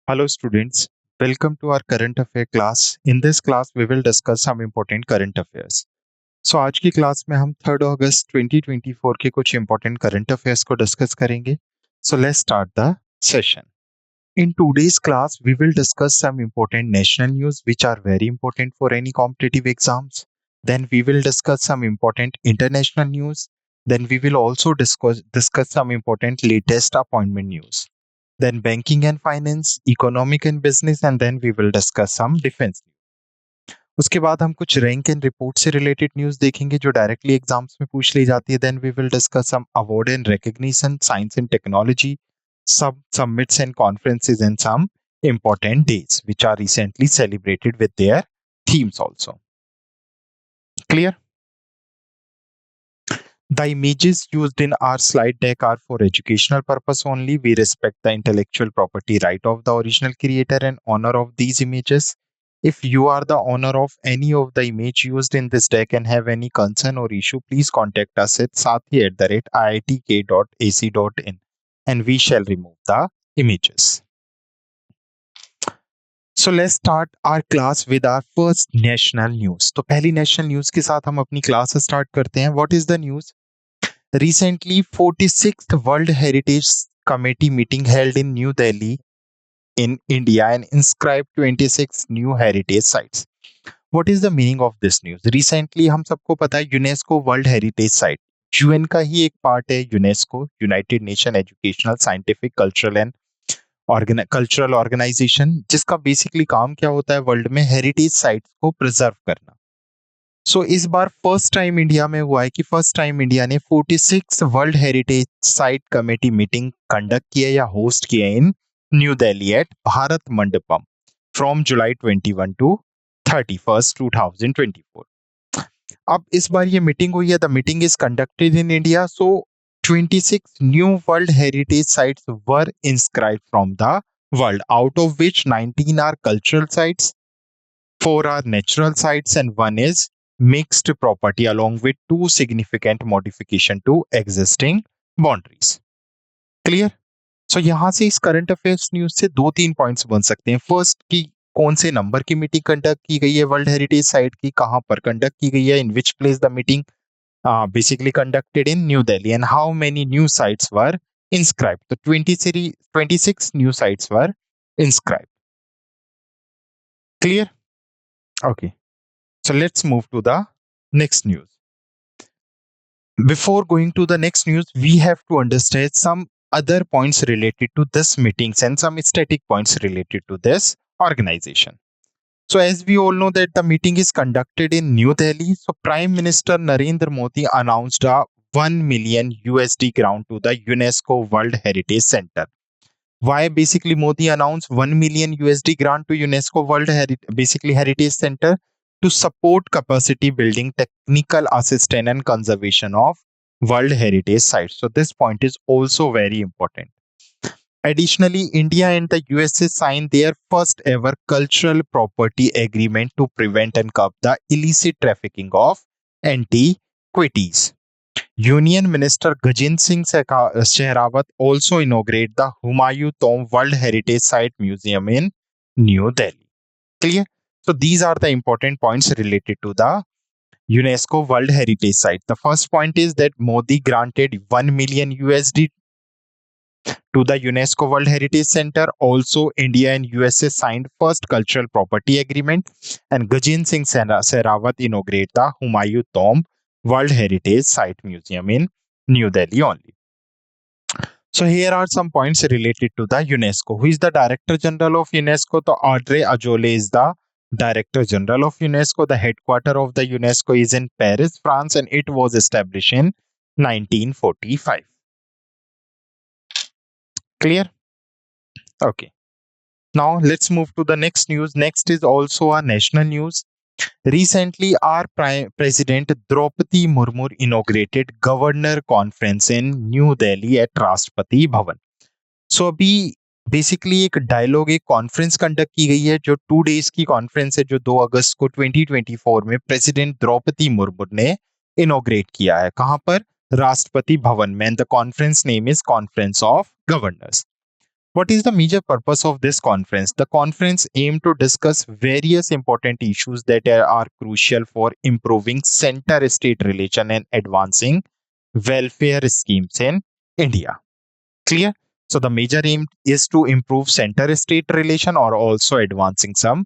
Hello students, welcome to our current affair class. In this class we will discuss some important current affairs. So आज की class में हम 3 अगस्त 2024 के कुछ important current affairs को discuss करेंगे. So let's start the session. In today's class we will discuss some important national news which are very important for any competitive exams. Then we will discuss some important international news. Then we will also discuss some important latest appointment news. Then banking and finance, economic and business, and then we will discuss some defense. उसके बाद हम कुछ rank and report से related news देखेंगे जो directly exams में पूछ ली जाती है. Then we will discuss some award and recognition, science and technology, some summits and conferences, and some important days which are recently celebrated with their themes also. Clear? The images used in our slide deck are for educational purpose only. We respect the intellectual property right of the original creator and owner of these images. If you are the owner of any of the image used in this deck and have any concern or issue, please contact us at sathi@iitk.ac.in and we shall remove the images. So let's start our class with our first national news. तो पहली national news के साथ हम अपनी class start करते हैं. What is the news? Recently, 46th World Heritage Committee meeting held in New Delhi in India and inscribed 26 new heritage sites. What is the meaning of this news? Recently, हम सबको पता है UNESCO world heritage site UN का ही एक part है. UNESCO United Nation Educational Scientific Cultural and Cultural Organization, जिसका basically काम क्या होता है वर्ल्ड में हेरिटेज साइट्स को प्रिजर्व करना. सो इस बार फर्स्ट टाइम इंडिया में हुआ है कि फर्स्ट टाइम इंडिया ने 46 World heritage site committee meeting conduct किया या होस्ट किया in New Delhi at Bharat Mandapam from July 21 to 31 2024. अब इस बार ये मीटिंग हुई है. The meeting is conducted in India. So 26 new World Heritage sites were inscribed from the world, out of which 19 are cultural sites, 4 are natural sites, and 1 is mixed property, along with 2 significant modification to existing boundaries. Clear? So यहाँ से इस current affairs news से 2-3 points बन सकते हैं. First की कौन से नंबर की मीटिंग कंडक्ट की गई है वर्ल्ड हेरिटेज साइट की, कहां पर कंडक्ट की गई है, in which place the meeting basically conducted in New Delhi, and how many new sites were inscribed. So 26 new sites were inscribed. Clear? Okay. So let's move to the next news. Before going to the next news, we have to understand some other points related to this meetings and some static points related to this organization. So as we all know that the meeting is conducted in New Delhi. So Prime Minister Narendra Modi announced a $1 million grant to the UNESCO World Heritage Center. Why basically Modi announced $1 million grant to UNESCO World Heritage Center? To support capacity building, technical assistance and conservation of World Heritage sites. So this point is also very important. Additionally, India and the USA signed their first ever cultural property agreement to prevent and curb the illicit trafficking of antiquities. Union Minister Gajendra Singh Shehrawat also inaugurated the Humayun Tomb World Heritage Site Museum in New Delhi. Clear? So these are the important points related to the UNESCO World Heritage Site. The first point is that Modi granted $1 million to the UNESCO World Heritage Center. Also, India and USA signed first cultural property agreement, and Gajendra Singh Shehrawat inaugurated the Humayun Tomb World Heritage Site Museum in New Delhi only. So here are some points related to the UNESCO. Who is the Director General of UNESCO? So Audrey Azoulay is the Director General of UNESCO. The headquarters of the UNESCO is in Paris, France, and it was established in 1945. Clear? Okay. Now let's move to the next news. Next is also a national news. Recently, our President Draupadi Murmu inaugurated Governor Conference in New Delhi at Rashtrapati Bhavan. So अभी basically एक dialogue, एक conference conduct की गई है जो 2 days की conference है, जो 2 अगस्त को 2024 में प्रेसिडेंट द्रौपदी मुर्मू ने इनोग्रेट किया है. कहां पर? राष्ट्रपति भवन में. The conference name is conference of governors. What is the major purpose of this conference? The conference aimed to discuss various important issues that are crucial for improving center-state relation and advancing welfare schemes in India. Clear? So the major aim is to improve center-state relation or also advancing some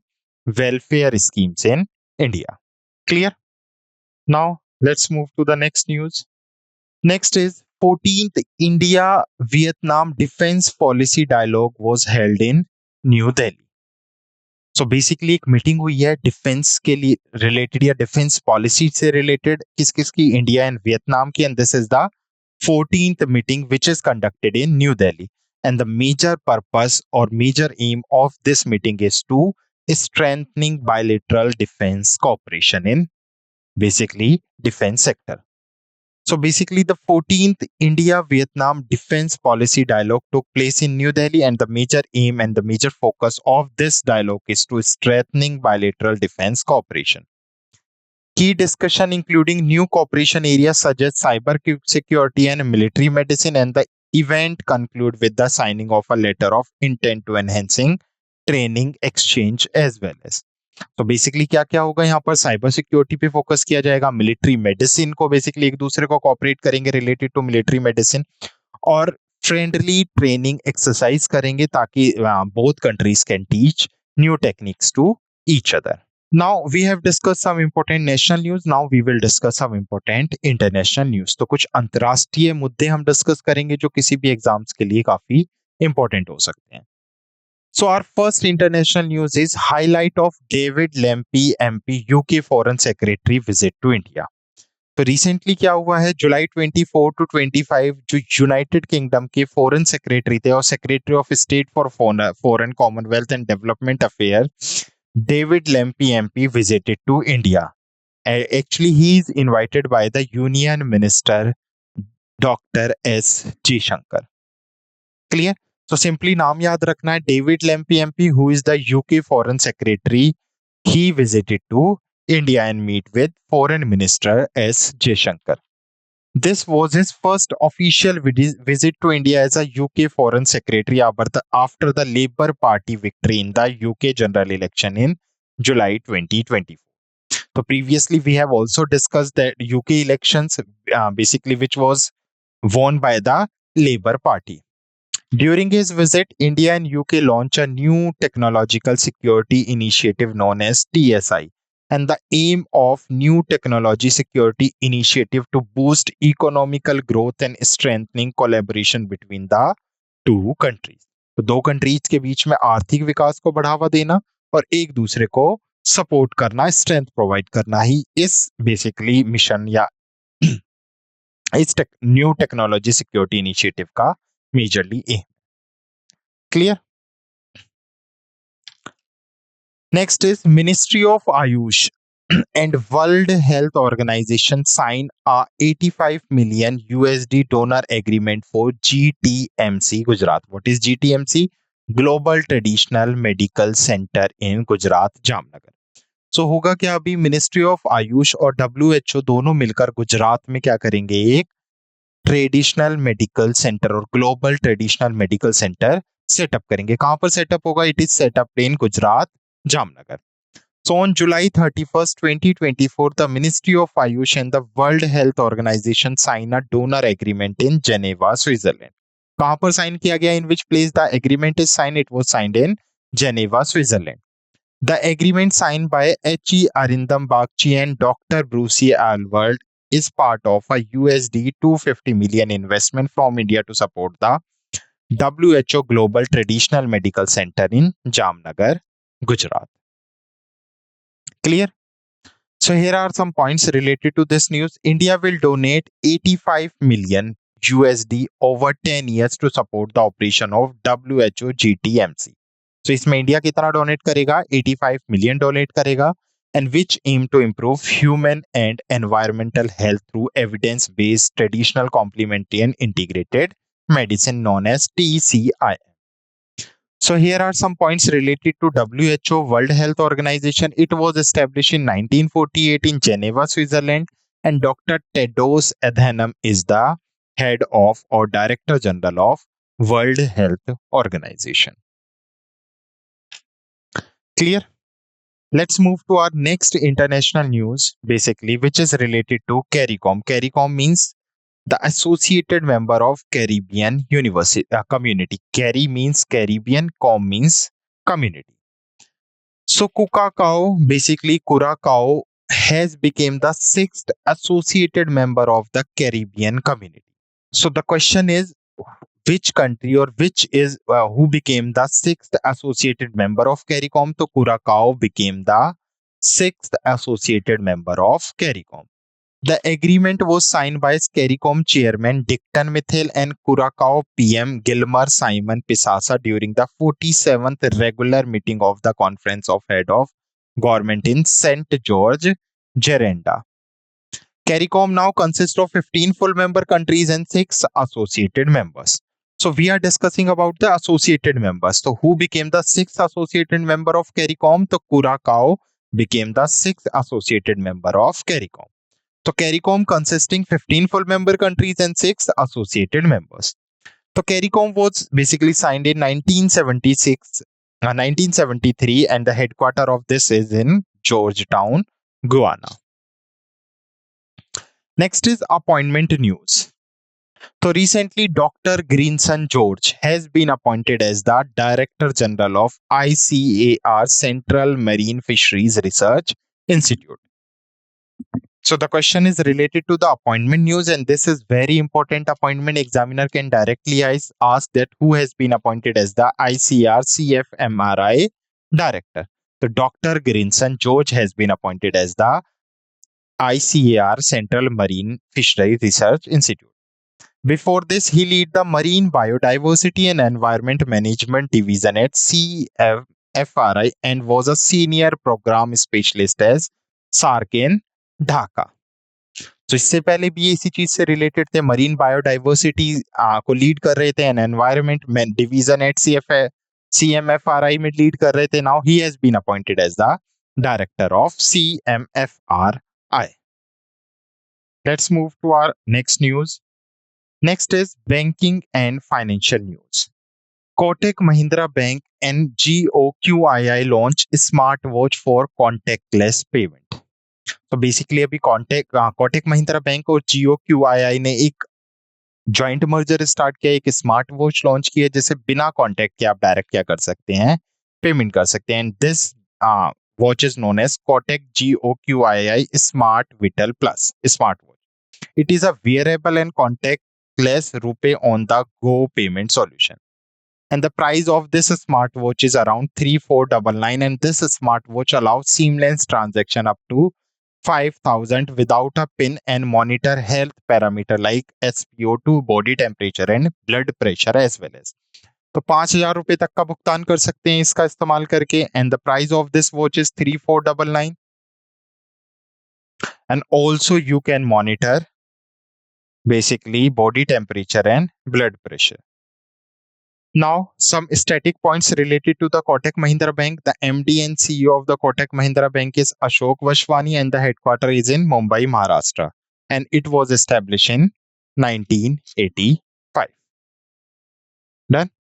welfare schemes in India. Clear? Now let's move to the next news. Next is 14th India Vietnam Defense Policy Dialogue was held in New Delhi. So basically एक meeting हुई है defence के लिए related या defence policy से related किस किस की इंडिया एंड वियतनाम की and this is the 14th meeting which is conducted in New Delhi, and the major purpose or major aim of this meeting is to strengthening bilateral defense cooperation in basically defense sector. So basically the 14th India-Vietnam Defense Policy Dialogue took place in New Delhi, and the major aim and the major focus of this dialogue is to strengthening bilateral defense cooperation. Key discussion including new cooperation areas such as cyber security and military medicine, and the event conclude with the signing of a letter of intent to enhancing training exchange as well as. तो basically क्या क्या होगा यहाँ पर cyber security पे focus किया जाएगा, military medicine को बेसिकली एक दूसरे को कोऑपरेट करेंगे रिलेटेड टू मिलिट्री मेडिसिन, और फ्रेंडली ट्रेनिंग एक्सरसाइज करेंगे ताकि both countries can teach new techniques to each other. Now we have discussed some important national news. Now we will discuss some important international news. तो कुछ अंतरराष्ट्रीय मुद्दे हम discuss करेंगे जो किसी भी एग्जाम्स के लिए काफी इंपॉर्टेंट हो सकते हैं. So our first international news is highlight of David Lammy MP UK Foreign Secretary visit to India. तो रिसेंटली क्या हुआ है, जुलाई 24 to 25 जो यूनाइटेड किंगडम के फॉरेन सेक्रेटरी थे और secretary of state for foreign Commonwealth and development affair David Lammy MP visited to India. Actually, he is invited by the Union Minister Dr. S. Jaishankar. Clear? So simply नाम याद रखना है, David Lammy MP, who is the UK Foreign Secretary, he visited to India and meet with Foreign Minister S. Jaishankar. This was his first official visit to India as a UK Foreign Secretary after the Labour Party victory in the UK general election in July 2024. So previously we have also discussed that UK elections basically which was won by the Labour Party. During his visit, India and UK launched a new technological security initiative known as TSI. And the aim of new technology security initiative to boost economical growth and strengthening collaboration between the two countries. तो दो countries के बीच में आर्थिक विकास को बढ़ावा देना और एक दूसरे को सपोर्ट करना, स्ट्रेंथ प्रोवाइड करना ही इस बेसिकली मिशन या इस न्यू टेक्नोलॉजी सिक्योरिटी इनिशिएटिव का majorly aim. Clear? Next is Ministry of Ayush and World Health Organization sign a $85 million donor agreement for GTMC Gujarat. What is GTMC? Global Traditional Medical Center in Gujarat, Jamnagar. So होगा क्या, अभी ministry of Ayush और WHO दोनों मिलकर गुजरात में क्या करेंगे, एक ट्रेडिशनल मेडिकल सेंटर और global traditional medical centre setup करेंगे. कहां पर सेटअप होगा? It is setup in Gujarat, Jamnagar. So on July 31st, 2024, the Ministry of Ayush and the World Health Organization signed a donor agreement in Geneva, Switzerland. कहां पर sign किया गया? In which place the agreement is signed? It was signed in Geneva, Switzerland. The agreement signed by H.E. Arindam Bagchi and Dr. Bruce Aylward is part of a USD 250 million investment from India to support the WHO Global Traditional Medical Center in Jamnagar, Gujarat. Clear? So here are some points related to this news. India will donate 85 million USD over 10 years to support the operation of WHO GTMC. So इसमें India कितना donate करेगा? 85 million donate करेगा, and which aim to improve human and environmental health through evidence-based traditional complementary and integrated medicine known as TCI. So here are some points related to WHO, World Health Organization. It was established in 1948 in Geneva, Switzerland, and Dr. Tedros Adhanom is the head of or Director General of World Health Organization. Clear? Let's move to our next international news, basically, which is related to CARICOM. CARICOM means the associated member of Caribbean University community. Cari means Caribbean, com means community. So Curaçao, basically Curaçao has become the sixth associated member of the Caribbean community. So the question is, which country or which is who became the sixth associated member of CARICOM? So Curaçao became the sixth associated member of CARICOM. The agreement was signed by CARICOM chairman Dickon Mithil and Curaçao PM Gilmar Simon Pisasa during the 47th regular meeting of the Conference of Head of Government in St. George, Gerenda. CARICOM now consists of 15 full member countries and 6 associated members. So we are discussing about the associated members. So who became the sixth associated member of CARICOM? So Curaçao became the sixth associated member of CARICOM. So CARICOM consisting 15 full member countries and 6 associated members. So CARICOM was basically signed in 1973, and the headquarter of this is in Georgetown, Guyana. Next is appointment news. So recently, Dr. Greenson George has been appointed as the Director General of ICAR Central Marine Fisheries Research Institute. So the question is related to the appointment news, and this is very important appointment. Examiner can directly ask that who has been appointed as the ICR CFMRI Director. So Dr. Greenson George has been appointed as the ICAR Central Marine Fisheries Research Institute. Before this, he led the Marine Biodiversity and Environment Management Division at CFMRI and was a senior program specialist as SARC Dhaka. तो इससे पहले भी इसी चीज से related थे, marine biodiversity को lead कर रहे थे and environment division at CMFRI में लीड कर रहे थे. Now he has been appointed as the director of CMFRI. Let's move to our next news. Next is banking and financial news. Kotak Mahindra Bank and GOQII launch smartwatch for contactless payment. तो basically अभी Kotak Mahindra bank और GOQII ने एक joint merger start किया, एक smart watch launch किया जिससे बिना कॉन्टेक्ट के आप डायरेक्ट क्या कर सकते हैं, पेमेंट कर सकते हैं. And this watch is known as Kotak GOQII smart vital plus smart watch. It is a wearable and contactless rupee on the go payment solution. And the price of this smartwatch is around 3499, and this smartwatch allows seamless transaction up to 5,000 without a pin and monitor health parameter like SpO2, body temperature and blood pressure as well as. तो 5,000 रुपए तक का भुगतान कर सकते हैं इसका इस्तेमाल करके. And the price of this watch is 3499. And also you can monitor basically body temperature and blood pressure. Now, some static points related to the Kotak Mahindra Bank. The MD and CEO of the Kotak Mahindra Bank is Ashok Vaswani, and the headquarters is in Mumbai, Maharashtra. And it was established in 1985. Done.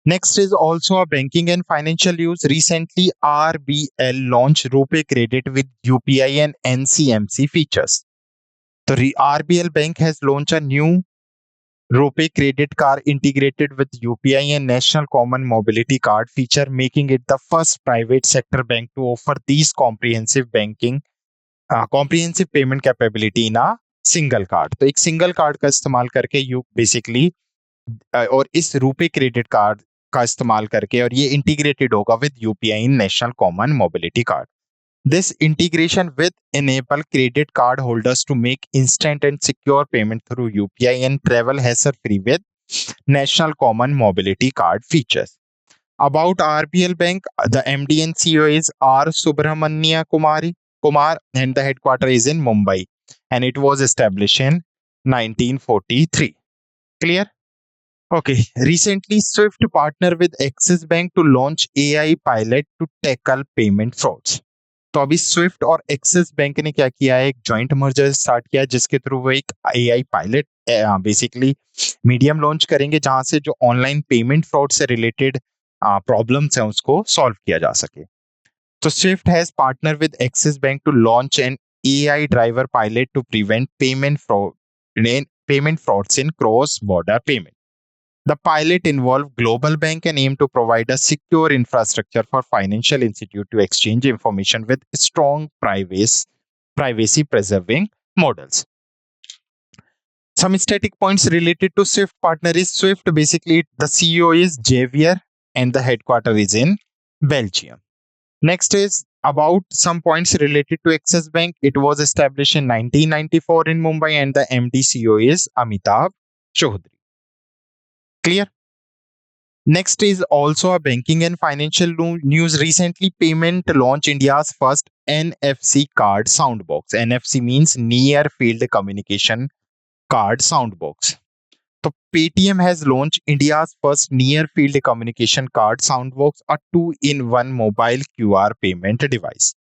Next is also a banking and financial news. Recently, RBL launched RuPay Credit with UPI and NCMC features. The RBL Bank has launched a new RuPay credit card integrated with UPI and National Common Mobility Card feature, making it the first private sector bank to offer these comprehensive payment capability in a single card. तो एक single card का इस्तेमाल करके you basically और इस RuPay credit card का इस्तेमाल करके, और ये इंटीग्रेटेड होगा with UPI in national common mobility card. This integration will enable credit card holders to make instant and secure payment through UPI and travel hassle-free with National Common Mobility Card features. About RBL Bank, the MD and CEO is R. Subramania Kumar, and the headquarters is in Mumbai, and it was established in 1943. Clear? Okay. Recently, Swift partnered with Axis Bank to launch AI pilot to tackle payment frauds. तो अभी Swift और axis bank ने क्या किया है, एक joint merger start किया है जिसके थ्रू वो एक AI pilot basically medium launch करेंगे जहां से जो ऑनलाइन पेमेंट फ्रॉड से रिलेटेड प्रॉब्लम्स हैं उसको सॉल्व किया जा सके। तो SWIFT has partner with Axis bank to launch an AI driver pilot to prevent payment frauds in cross border payment. The pilot involved Global Bank and aimed to provide a secure infrastructure for financial institute to exchange information with strong privacy preserving models. Some static points related to Swift partner is Swift. Basically, the CEO is Javier and the headquarter is in Belgium. Next is about some points related to Axis Bank. It was established in 1994 in Mumbai and the MD CEO is Amitabh Chaudhary. Clear? Next is also a banking and financial news. Recently, Payment launched India's first NFC card soundbox. NFC means Near Field Communication Card Soundbox. So Paytm has launched India's first Near Field Communication Card Soundbox, a 2-in-1 mobile QR payment device.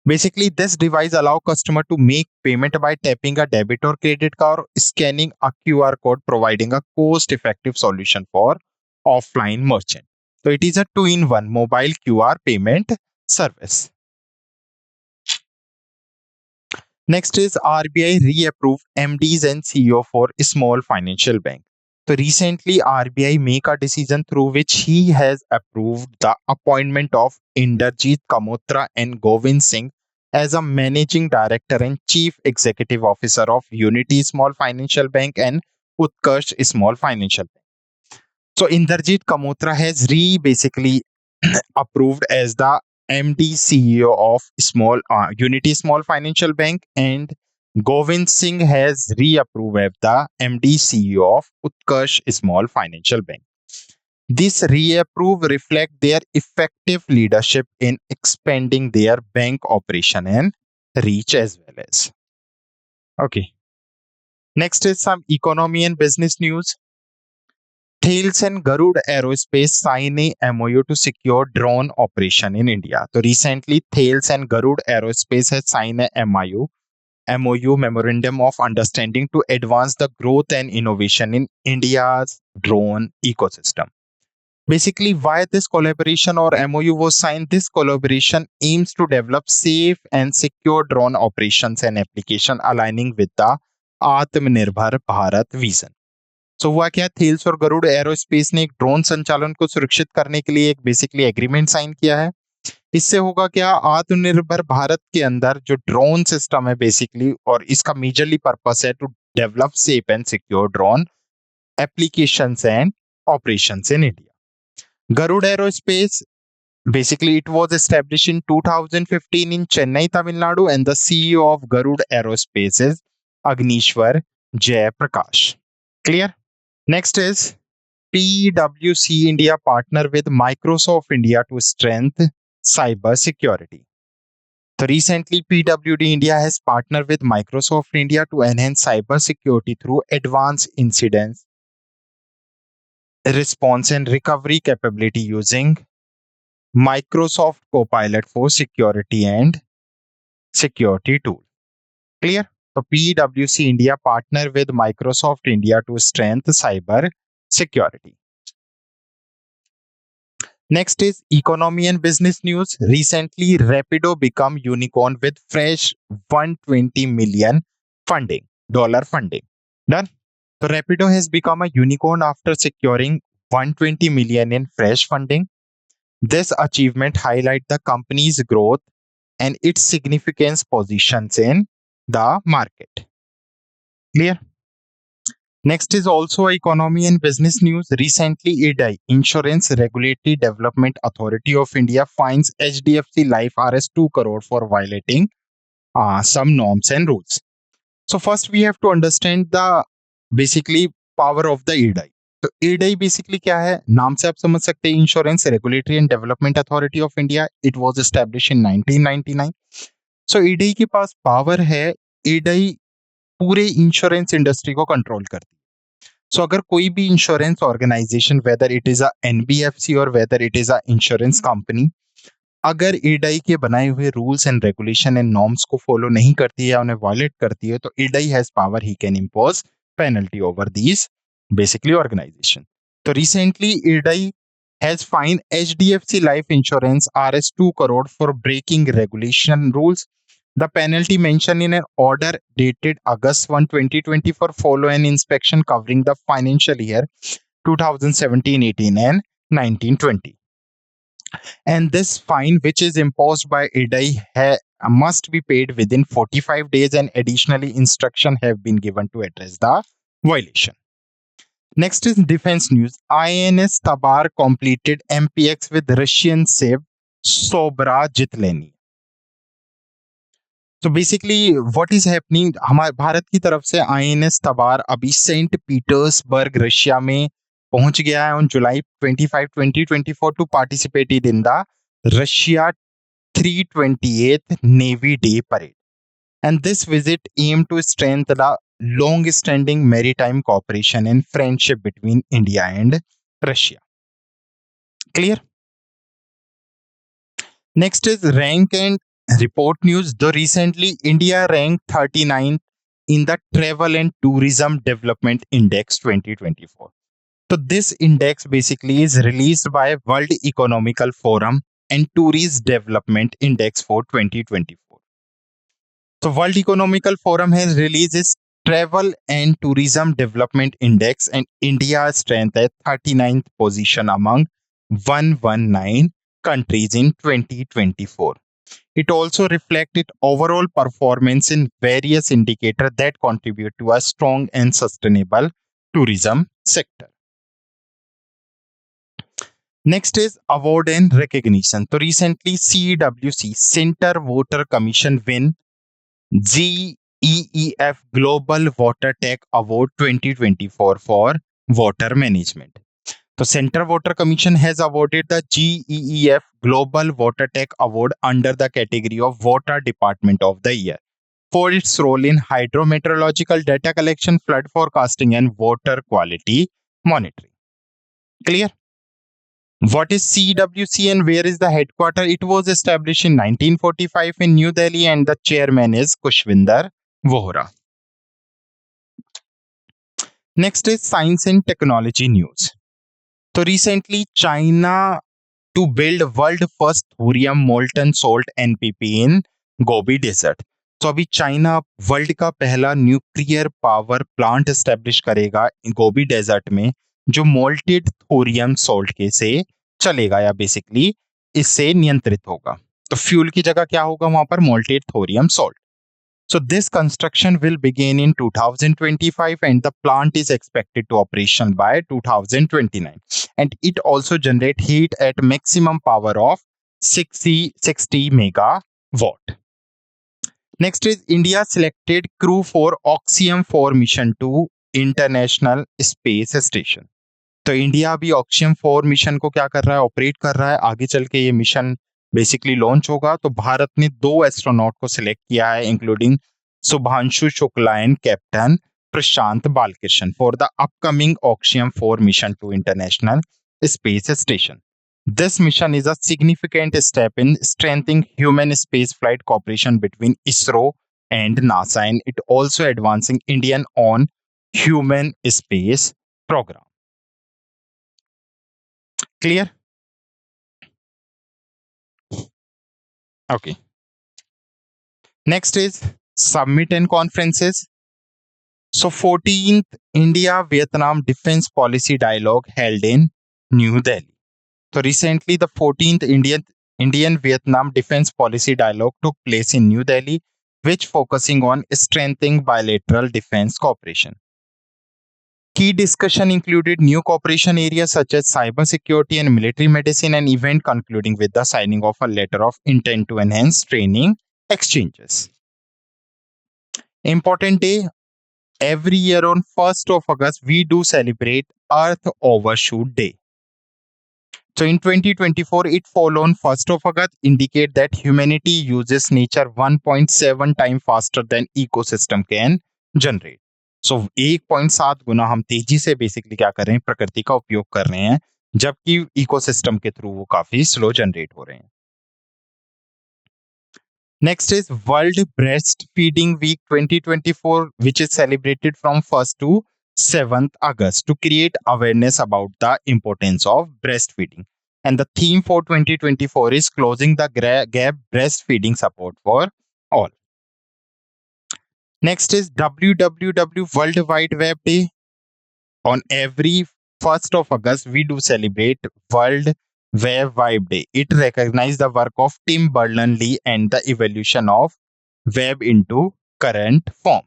Basically, this device allows customer to make payment by tapping a debit or credit card or scanning a QR code, providing a cost-effective solution for offline merchant. So it is a 2-in-1 mobile QR payment service. Next is RBI reapproved MDs and CEO for small financial bank. So recently RBI make a decision through which he has approved the appointment of Inderjeet Kamotra and Govind Singh as a managing director and chief executive officer of Unity Small Financial Bank and Utkarsh Small Financial Bank. So Inderjeet Kamotra has basically approved as the MD CEO of Unity Small Financial Bank, and Govind Singh has reapproved as the MD CEO of Utkarsh Small Financial Bank. This reapprove reflect their effective leadership in expanding their bank operation and reach as well as. Okay. Next is some economy and business news. Thales and Garud Aerospace sign a MOU to secure drone operation in India. So recently, Thales and Garud Aerospace has signed a MOU Memorandum of Understanding to advance the growth and innovation in India's drone ecosystem. Basically, why this collaboration or MOU was signed? This collaboration aims to develop safe and secure drone operations and application aligning with the Atmanirbhar Bharat vision. सो हुआ क्या, Thales और Garuda aerospace ने एक drone संचालन को सुरक्षित करने के लिए एक बेसिकली एग्रीमेंट साइन किया है। इससे होगा क्या, आत्मनिर्भर भारत के अंदर जो ड्रोन सिस्टम है बेसिकली, और इसका मेजरली पर्पस है to develop safe and secure drone applications and operations in India. Garuda aerospace basically it was established in 2015 in Chennai, Tamil Nadu, and the CEO of Garud Aerospace is Agnishwar Jayaprakash. Clear? Next is PwC India partner with Microsoft India to strengthen cyber security. So recently PwC India has partnered with Microsoft India to enhance cyber security through advanced incident response and recovery capability using Microsoft Copilot for security and security tool. Clear? So PwC India partner with Microsoft India to strengthen cyber security. Next is economy and business news. Recently, Rapido become unicorn with fresh 120 million funding, dollar funding. Done. So Rapido has become a unicorn after securing 120 million in fresh funding. This achievement highlights the company's growth and its significant positions in the market. Clear? Next is also economy and business news. Recently, IRDAI, Insurance Regulatory Development Authority of India, fines HDFC Life Rs 2 crore for violating some norms and rules. So first we have to understand the basically power of the IRDAI. तो IRDAI basically क्या है, नाम से आप समझ सकते हैं, insurance regulatory and development authority of India. It was establish in 1999. So IRDAI के पास पावर है, IRDAI पूरे इंश्योरेंस इंडस्ट्री को कंट्रोल करती है. सो अगर कोई भी insurance organization, whether it is a NBFC और whether it is a insurance company, अगर ईडाई के बनाए हुए rules and regulation and norms को फॉलो नहीं करती है या उन्हें वायलेट करती है, तो ईडाई has power, he can impose penalty over these basically organization. तो रिसेंटली ईडाई has fined HDFC Life Insurance Rs 2 crore for breaking regulation rules. The penalty mentioned in an order dated August 1, 2024 follow an inspection covering the financial year 2017-18 and 19-20. And this fine, which is imposed by IDAI, must be paid within 45 days, and additionally instruction have been given to address the violation. Next is defense news. INS Tabar completed MPX with Russian ship Sobra Jitleni. तो basically what is happening, हमारे भारत की तरफ से INS तबार अभी Saint Petersburg Russia में पहुंच गया है on July 25, 2024 to participate in the Russia 328th navy day parade. And this visit aimed to strengthen the long-standing maritime cooperation and friendship between India and Russia. Clear? Next is rank and report news. Though recently India ranked 39th in the Travel and Tourism Development Index 2024. So this index basically is released by World Economical Forum and Tourist Development Index for 2024. So World Economical Forum has released its Travel and Tourism Development Index, and India's strength at 39th position among 119 countries in 2024. It also reflects its overall performance in various indicators that contribute to a strong and sustainable tourism sector. Next is award and recognition. So recently CWC, Center Water Commission win GEEF Global Water Tech Award 2024 for water management. So Center Water Commission has awarded the GEEF Global Water Tech Award under the category of Water Department of the Year for its role in hydrometeorological data collection, flood forecasting, and water quality monitoring. Clear? What is CWC and where is the headquarters? It was established in 1945 in New Delhi and the chairman is Kushvinder Vohra. Next is science and technology news. So recently China to build world first thorium molten salt NPP in Gobi Desert. तो अभी China world का पहला nuclear power plant establish करेगा Gobi desert में, जो molted thorium salt के से चलेगा या बेसिकली इससे नियंत्रित होगा. तो फ्यूल की जगह क्या होगा वहां पर? Molted thorium salt. So this construction will begin in 2025 and the plant is expected to operation by 2029. And it also generate heat at maximum power of 60 megawatt. Next is India selected crew for Oxium 4 mission to International Space Station. तो India अभी ऑक्सियम 4 mission को क्या कर रहा है? Operate कर रहा है. आगे चल के ये मिशन बेसिकली लॉन्च होगा. तो भारत ने 2 एस्ट्रोनॉट को सिलेक्ट किया है including Shubhanshu Shukla and captain Prashant Balakrishna for the upcoming Axiom 4 mission to International Space Station. This mission is a significant step in strengthening human space flight cooperation between ISRO and NASA, and it also advancing Indian on human space program. Clear? Okay. Next is summit and conferences. So 14th India-Vietnam Defense Policy Dialogue held in New Delhi. So recently the 14th Indian-Vietnam Defense Policy Dialogue took place in New Delhi, which focusing on strengthening bilateral defense cooperation. Key discussion included new cooperation areas such as cybersecurity and military medicine, and event concluding with the signing of a letter of intent to enhance training exchanges. Important day. Every year on 1st of August, we do celebrate Earth Overshoot Day. So in 2024, it fall on 1st of August, indicate that humanity uses nature 1.7 times faster than ecosystem can generate. So 1.7 गुना हम तेजी से basically क्या कर रहे हैं? प्रकृति का उपयोग कर रहे हैं, जबकि इकोसिस्टम के थ्रू वो काफी स्लो जनरेट हो रहे हैं. Next is World Breastfeeding Week 2024, which is celebrated from 1st to 7th August to create awareness about the importance of breastfeeding. And the theme for 2024 is closing the gap, breastfeeding support for all. Next is WWW World Wide Web Day. On every 1st of August, we do celebrate World Web Day. It recognizes the work of Tim Berners-Lee and the evolution of web into current form.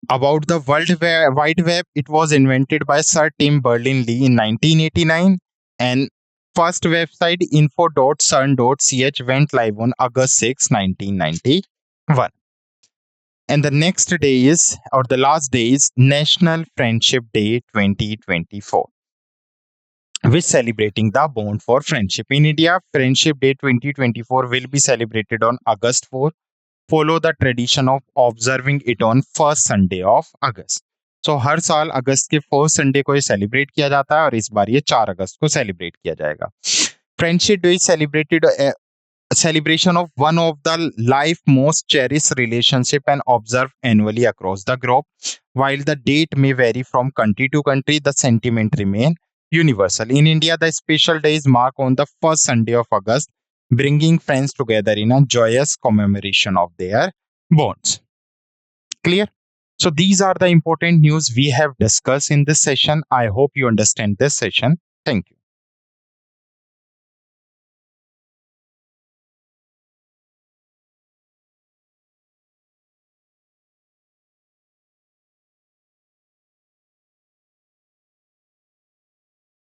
About the Wide Web, it was invented by Sir Tim Berners-Lee in 1989, and first website info.cern.ch went live on August 6, 1991. And the next day is, or the last day is National Friendship Day 2024, which celebrating the bond for friendship. In India, Friendship Day 2024 will be celebrated on August 4. Follow the tradition of observing it on first Sunday of August. So हर साल अगस्त के first Sunday को ये celebrate किया जाता है और इस बार ये 4 अगस्त को सेलिब्रेट किया जाएगा. Friendship day celebrated celebration of one of the life most cherished relationship and observed annually across the globe. While the date may vary from country to country, the sentiment remain universal. In India, the special days mark on the first Sunday of August, bringing friends together in a joyous commemoration of their bonds. Clear? So these are the important news we have discussed in this session. I hope you understand this session. Thank you.